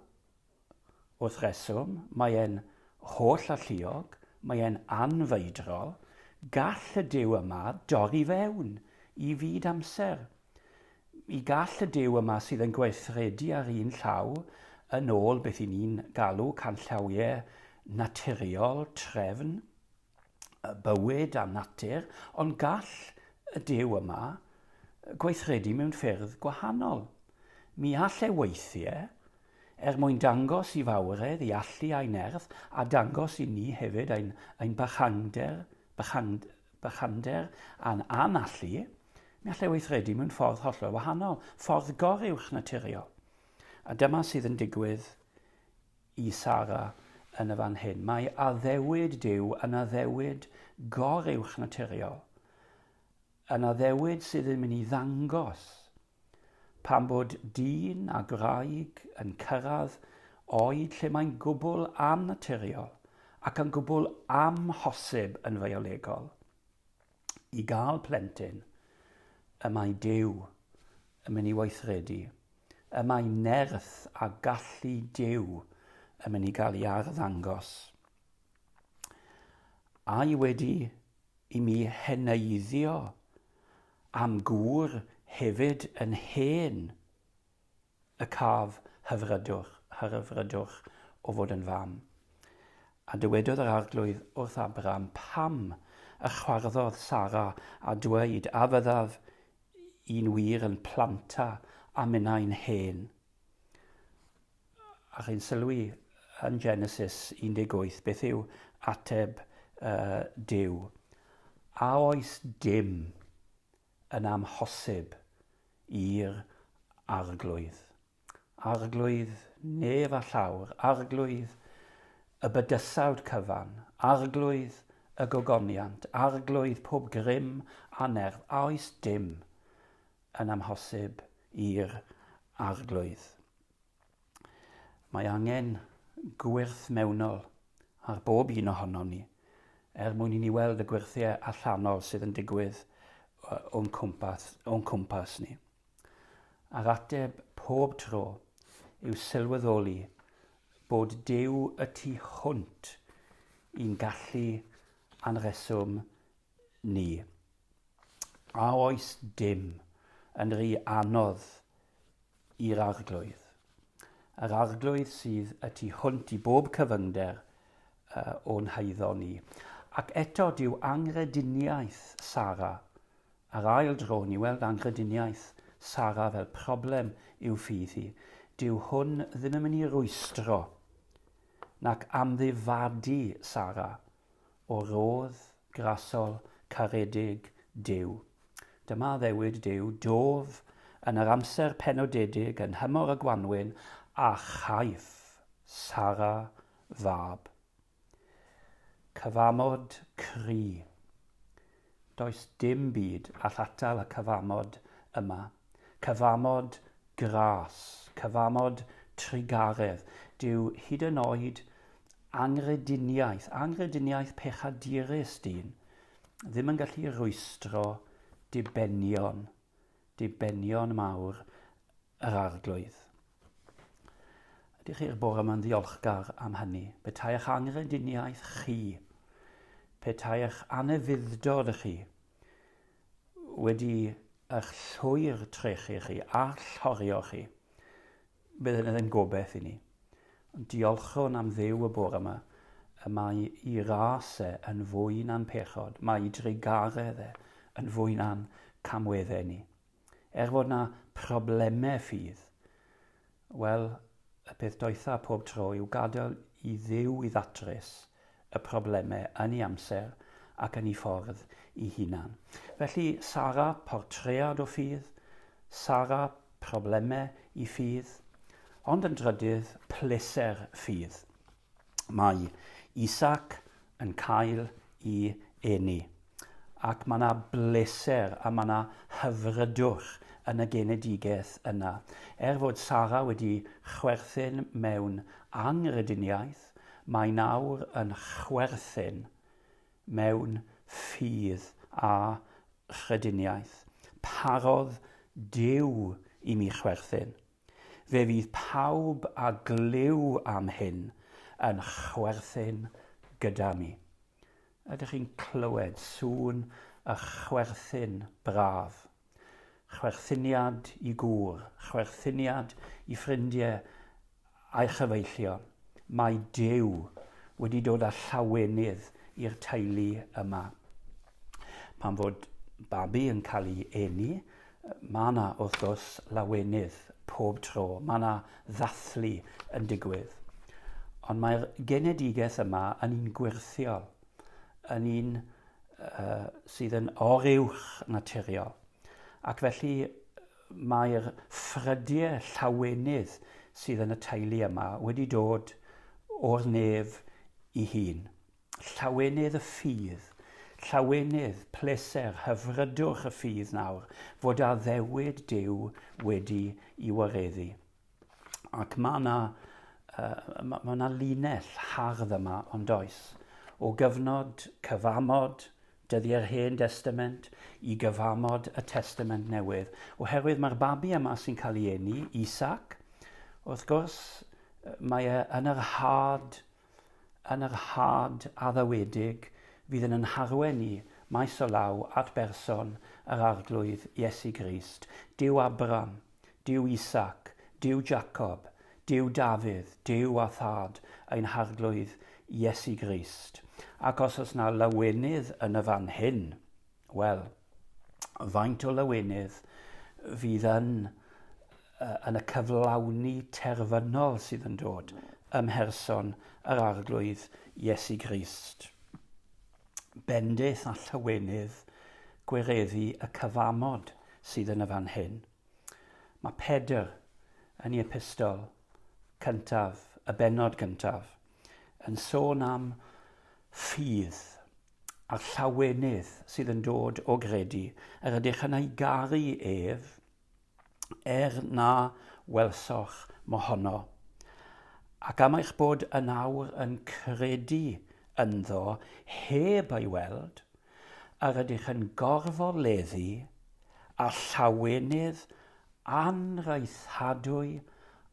wrth reswm, mae e'n holl alluog, mae e'n anfeidrol, gall y Duw yma dorri fewn i fyd amser. I gall y Duw yma sydd yn gweithredu ar un llaw yn ôl beth i ni'n galw canllawiau naturiol, trefn, bywyd a natur, ond gall y Duw yma gweithredu mewn ffyrdd gwahanol. Mi all e weithiau mwyn dangos I fawredd, I allu a'i nerth, a dangos I ni hefyd ein bachander a'n anallu, mi all e weithredu mewn ffordd hollol wahanol, ffordd goruwch naturiol. A dyma sydd yn digwydd I Sara yn y fan hyn. Mae addewid Duw yn addewid goruwch naturiol, yn addewid sydd yn mynd I ddangos pan bod dyn a graig yn cyrraedd oed lle mae'n gwbl annaturiol ac yn gwbl amhosib yn fiolegol. I gael plentyn, y mae Duw yn mynd I weithredu, y mae nerth a gallu Duw yn mynd I gael I arddangos. Ai wedi I mi heneiddio am gŵr hefyd yn hen y caf hyfrydwch o fod yn fam. A dywedodd yr arglwydd wrth Abraham pam y chwarddodd Sara a dweud a fyddaf un wir yn planta a minnau'n hen. A chi'n sylwi yn Genesis 18 beth yw ateb Duw. A oes dim yn amhosib i'r arglwydd. Arglwydd nef a llawr, arglwydd y bydysawd cyfan, arglwydd y gogoniant, arglwydd pob grym a nerth, a oes dim yn amhosib i'r arglwydd. Mae angen gwirth mewnol ar bob un ohono ni, mwyn I ni weld y gwirthiau allanol sydd yn digwydd o'n cwmpas ni. A'r ateb pob tro yw sylweddoli bod Duw y tu hwnt i'n gallu a'n reswm ni. A oes dim yn rhy anodd i'r arglwydd. Yr arglwydd sydd y tu hwnt I bob cyfyngder o'n haiddo ni. Ac eto dyw angrediniaeth Sara, ar ail dro ni weld angrediniaeth Sara fel problem i'w ffydd hi. Dyw hwn ddim yn mynd I rwystro nac amddifadu Sara o rodd grasol caredig Duw. Dyma ddewid Duw dof yn yr amser penodedig yn hymor y gwanwyn a chaiff Sara fab. Cyfamod cry. Does dim byd all atal y cyfamod yma. Cyfamod gras, cyfamod trigaredd. Dyw hyd yn oed angrediniaeth pechadurus dyn, ddim yn gallu rwystro dibenion mawr yr arglwydd. Ydych chi'r bore yma'n ddiolchgar am hynny? Petai eich angrediniaeth chi, petai eich anefuddod chi wedi eich llwyr trechu chi a llorio chi, bydd yna ddim gobeith I ni. Diolchwn am ddew y bore yma, y mae I rasau yn fwy na'n pechod, mae I drigaredd yn fwy na'n camweddau ni. Fod yna problemau ffydd, wel, y peth doetha pob tro yw gadael I ddew I ddatrys y problemau yn ei amser ac yn ei ffordd ei hunan. Felly Sara portread o ffydd, Sara problemau I ffydd, ond yn drydydd pleser ffydd. Mae Isaac yn cael I eni, ac mae yna bleser a mae yna hyfrydwch yn y genedigaeth yna. Fod Sara wedi chwerthin mewn angrediniaeth, mae nawr yn chwerthin mewn ffydd a chryduniaeth. Parodd Duw i mi chwerthin. Fe fydd pawb a glyw am hyn yn chwerthin gyda mi. Ydych chi'n clywed sŵn y chwerthin braf? Chwerthiniad i gŵr, chwerthiniad i ffrindiau a'i chyfeillion. Mae Duw wedi dod â llawenydd i'r teulu yma. Pan fod babi yn cael ei eni, mae yna wrth gwrs lawenydd pob tro. Mae yna ddathlu yn digwydd. Ond mae'r genedigaeth yma yn un gwirthiol, yn un sydd yn oruwch naturiol. Ac felly mae'r ffrydiau llawenydd sydd yn y teulu yma wedi dod o'r nef i hun. Llawenydd y ffydd, llawenydd pleser, hyfrydwch y ffydd nawr, fod a ddewid Duw wedi i wareddu. Ac mae yna linell hardd yma ond oes, o gyfnod cyfamod dyddiau'r Hen Testament i gyfamod y Testament Newydd. Oherwydd mae'r babi yma sy'n cael ei eni, Isaac, wrth gwrs, mae yn yr had addawedig fydd yn harwen ni maes o law at berson yr arglwydd Iesu Grist. Duw Abram, Duw Isaac, Duw Jacob, Duw Dafydd, Duw a thad ein harglwydd Iesu Grist. Ac os oes yna lawenydd yn y fan hyn, wel, faint o lawenydd fydd yn y cyflawni terfynol sydd yn dod ymherson yr arglwydd Iesu Grist. Bendith a llawenydd gwireddu y cyfamod sydd yn y fan hyn. Mae Pedr yn ei epistol cyntaf, y bennod cyntaf, yn sôn am ffydd a'r llawenydd sydd yn dod o gredu, yr ydych yn ei garu ef, na welsoch mohono. Ac am eich bod yn awr yn credu ynddo heb ei weld, yr ydych yn gorfoleddu a llawenydd anreithadwy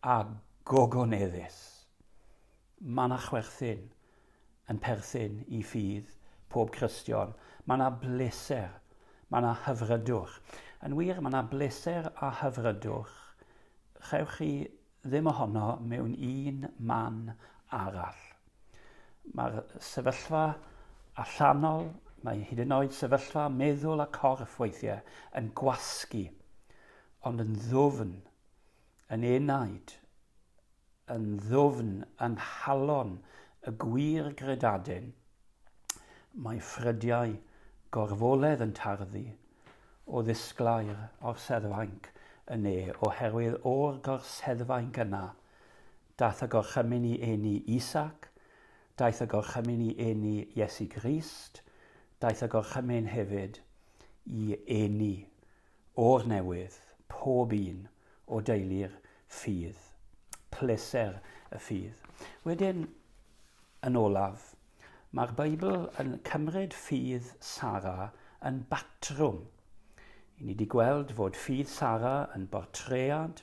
a gogoneddus. Mae yna chwerthin yn perthyn i ffydd pob Cristion. Mae yna bleser, mae yna hyfrydwch. Yn wir, mae yna bleser a hyfrydwch. Chewch chi ddim ohono mewn un man arall. Mae'r sefyllfa allanol, mae hyd yn oed sefyllfa meddwl a corff weithiau yn gwasgu, ond yn ddwfn, yn enaid, yn ddwfn, yn halon y gwir gredadyn. Mae ffrydiau gorfoledd yn tarddu o ddisglair o'r seddfainc yn oherwydd o'r gorseddfainc yna. Daeth y gorchymyn i eni Isaac, daeth y gorchymyn i eni Iesu Grist, daeth y gorchymyn hefyd i eni o'r newydd, pob un o deulu'r ffydd, pleser y ffydd. Wedyn, yn olaf, mae'r Beibl yn cymryd ffydd Sara yn batrwm. I ni wedi gweld fod ffydd Sara yn bortread,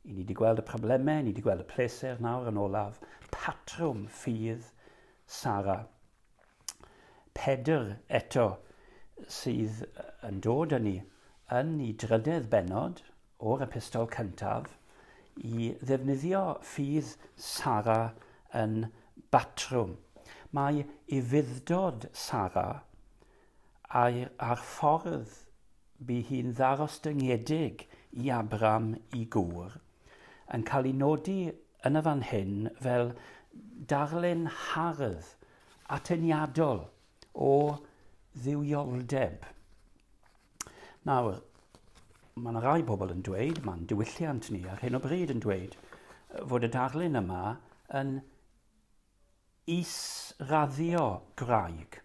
i ni wedi gweld y problemau, i ni wedi gweld y pleser nawr yn olaf, patrwm ffydd Sara. Pedr eto sydd yn dod â ni yn ei drydedd bennod o'r epistol cyntaf i ddefnyddio ffydd Sara yn batrwm. Mae ufuddod Sara a'r ffordd bu hi'n ddarostyngiedig i Abram i gŵr yn cael ei nodi yn y fan hyn fel darlun hardd atyniadol o ddiwioldeb. Nawr, mae rai bobl yn dweud, mae'n diwylliant ni ar hyn o bryd yn dweud, fod y darlun yma yn is-raddio graig.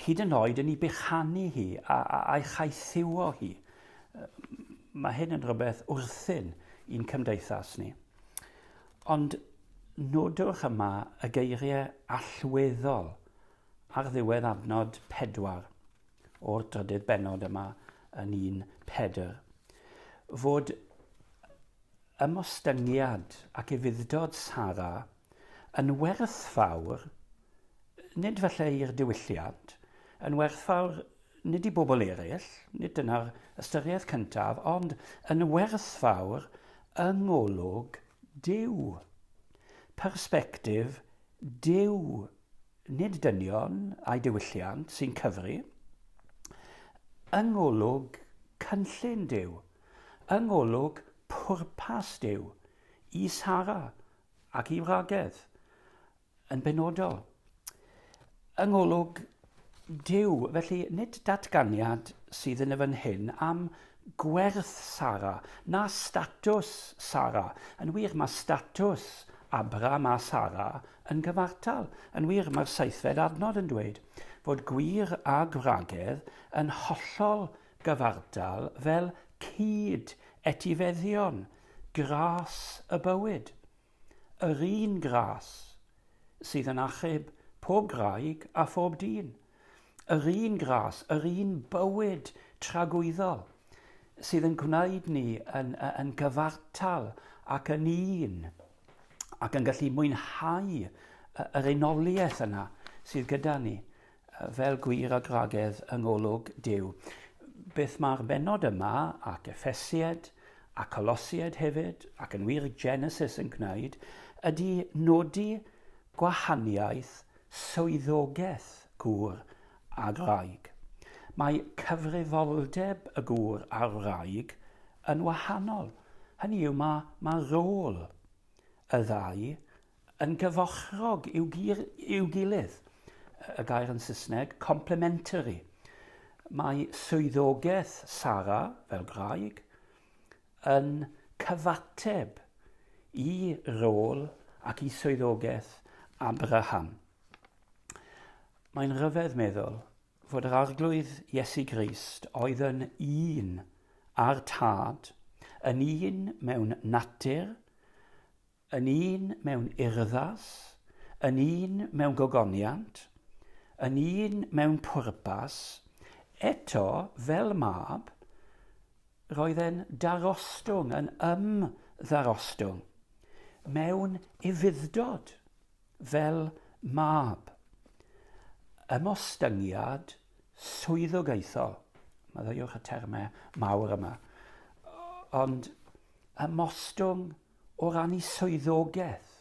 Hyd yn oed yn ei bechanu hi a'i chaethiwo hi. Mae hyn yn rhywbeth wrthyn i'n cymdeithas ni. Ond nodwch yma y geiriau allweddol ar ddiwedd adnod 4 o'r drydydd bennod yma yn 1:4. Fod ymostyngiad ac ufuddod Sara yn werthfawr, nid falle i'r diwylliant, yn werthfawr nid i bobl eraill, nid dyna'r ystyriaeth cyntaf, ond yn werthfawr yng ngolwg Duw. Persbectif Duw, nid dynion a'i diwylliant sy'n cyfri, yng ngolwg cynllun Duw, yng ngolwg pwrpas Duw i Sara ac i wragedd yn benodol. Yng ngolwg Duw, felly nid datganiad sydd yn y fan hyn am gwerth Sara, na statws Sara. Yn wir, mae statws Abram a Sara yn gyfartal. Yn wir, mae'r 7fed adnod yn dweud fod gwir a gwragedd yn hollol gyfartal fel cyd etifeddion, gras y bywyd. Yr un gras sydd yn achub pob graig a phob dyn. Yr un gras, yr un bywyd tragwyddol sydd yn gwneud ni yn gyfartal ac yn un ac yn gallu mwynhau yr unoliaeth yna sydd gyda ni fel gwir a gwragedd yng ngolwg Duw. Beth mae'r bennod yma ac Effesied a Colosied hefyd ac yn wir Genesis yn gwneud ydy nodi gwahaniaeth swyddogaeth gŵr a graig. Mae cyfrifoldeb y gŵr a'r wraig yn wahanol. Hynny yw, mae rôl y ddau yn gyfochrog i'w gilydd. Y gair yn Saesneg, complementary. Mae swyddogaeth Sara fel graig yn cyfateb i rôl ac i swyddogaeth Abraham. Mae'n rhyfedd meddwl fod yr arglwydd Iesu Grist oedd yn un ar tad, yn un mewn natur, yn un mewn urddas, yn un mewn gogoniant, yn un mewn pwrpas, eto fel mab, roedd e'n darostwng, yn ymddarostwng, mewn ufuddod fel mab. Ymostyngiad swyddogaethol. Maddeuwch y termau mawr yma. Ond ymostwng o ran ei swyddogaeth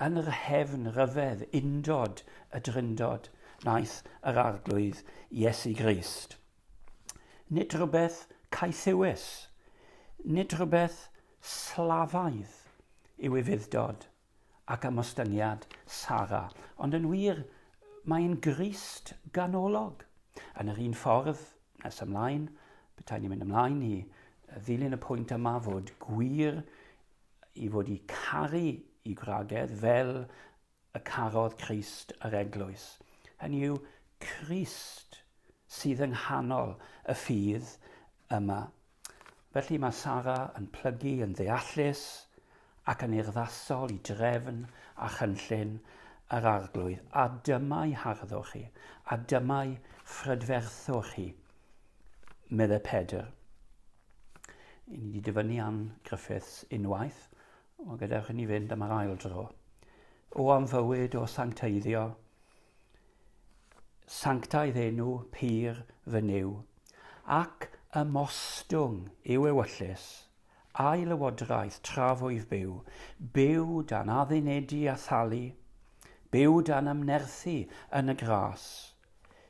yn yr hefn ryfedd, undod, y dryndod, naeth yr arglwydd Iesu Grist. Nid rhywbeth caethywys, nid rhywbeth slafaidd yw ufuddod ac ymostyngiad Sara, ond yn wir mae'n Grist ganolog. Yn yr un ffordd, nes ymlaen, bydda ni'n mynd ymlaen i ddilyn y pwynt yma fod gwir i fod i caru i gwragedd fel y carodd Crist yr eglwys. Hynny yw Crist sydd yng nghanol y ffydd yma. Felly mae Sara yn plygu yn ddeallus ac yn urddasol i drefn a chynllun yr arglwydd, a dyma'u harddwch chi, a dyma'u ffrydferthwch chi, medde Pedr. I ni wedi dyfynnu am Griffiths unwaith, o gadewch i ni fynd am yr ail dro. O am fywyd o sancteiddio, sanctaidd enw pyr fy niw, ac ymostwng yw ewyllus, a'i lywodraeth trafwydd byw, byw dan addunedi a thalu, byw dan ymnerthu yn y gras,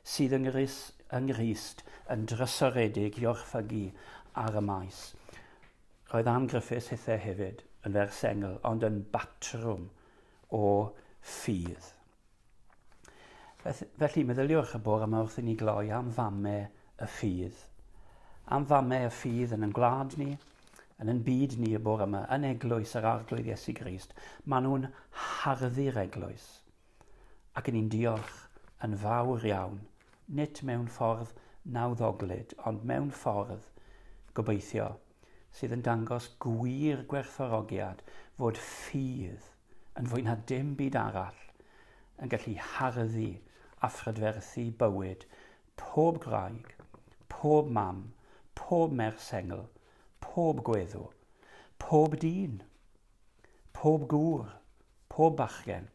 sydd yng Nghrist yn drysoredig i orffygu ar y maes. Roedd Ann Griffiths hithau hefyd yn fersengl, ond yn batrwm o ffydd. Felly meddyliwch y bore yma wrth i ni gloi am famau y ffydd. Am famau y ffydd yn gwlad ni, yn byd ni y bore yma, yn eglwys yr arglwydd Iesu Grist. Maen nhw'n harddu'r eglwys. Ac yn ni'n diolch yn fawr iawn, nid mewn ffordd nawddoglyd, ond mewn ffordd gobeithio sydd yn dangos gwir gwerthfawrogiad fod ffydd yn fwy na dim byd arall yn gallu harddu a phrydferthu bywyd pob graig, pob mam, pob mer sengl, pob gweddw, pob dyn, pob gŵr, pob bachgen.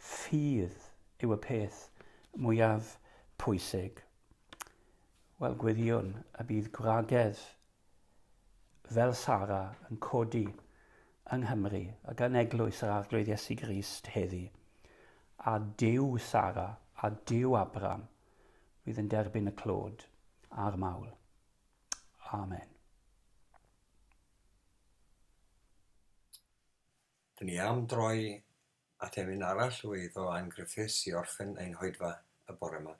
Ffydd yw y peth mwyaf pwysig. Wel, gweddiwn y bydd gwragedd fel Sara yn codi yng Nghymru ac yn eglwys yr arglwydd Iesu Grist heddi. A Duw Sara a Duw Abram fydd yn derbyn y clod a'r mawl. Amen. Dyn ni am droi at emyn arall o eiddo angryffus i orffen ein hoedfa y bore yma.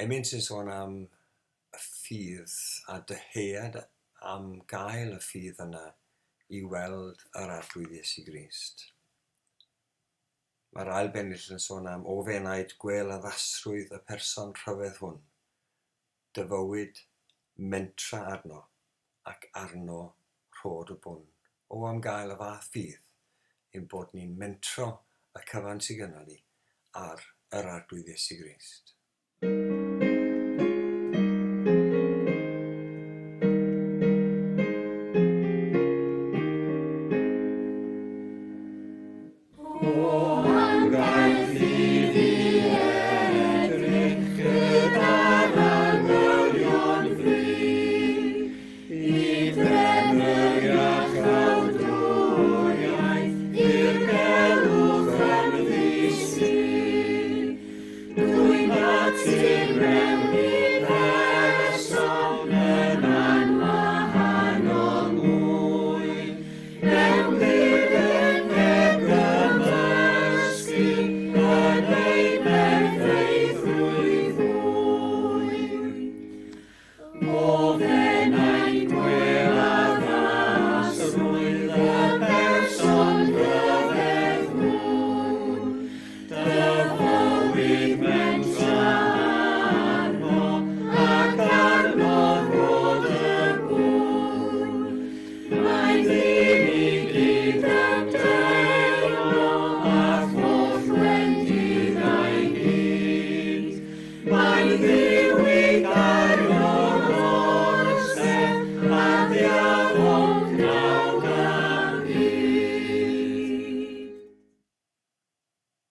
Emyn sy'n sôn am y ffydd a dyhead am gael y ffydd yna i weld yr arglwydd Iesu Grist. Mae'r ail bennill yn sôn am o fenaid gwel addasrwydd y person rhyfedd hwn, dy fywyd mentra arno ac arno rhod y bwn. O am gael y fath ffydd ein bod ni'n mentro y cyfan sydd gyda ni ar yr arglwydd Iesu Grist.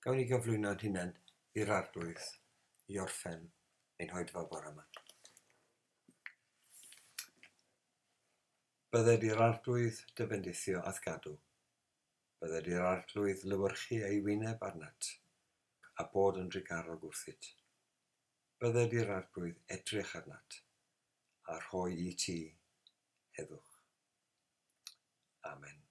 Gawn ni gyflwyno'n hunain i'r arglwydd i orffen ein hoedfa bore yma. Bydded i'r arglwydd dy bendithio ath gadw. Bydded i'r arglwydd lywyrchu ei wyneb arnat a bod yn drigarog wrthyt. Bydded i'r arglwydd edrych arnat a rhoi i ti heddwch. Amen.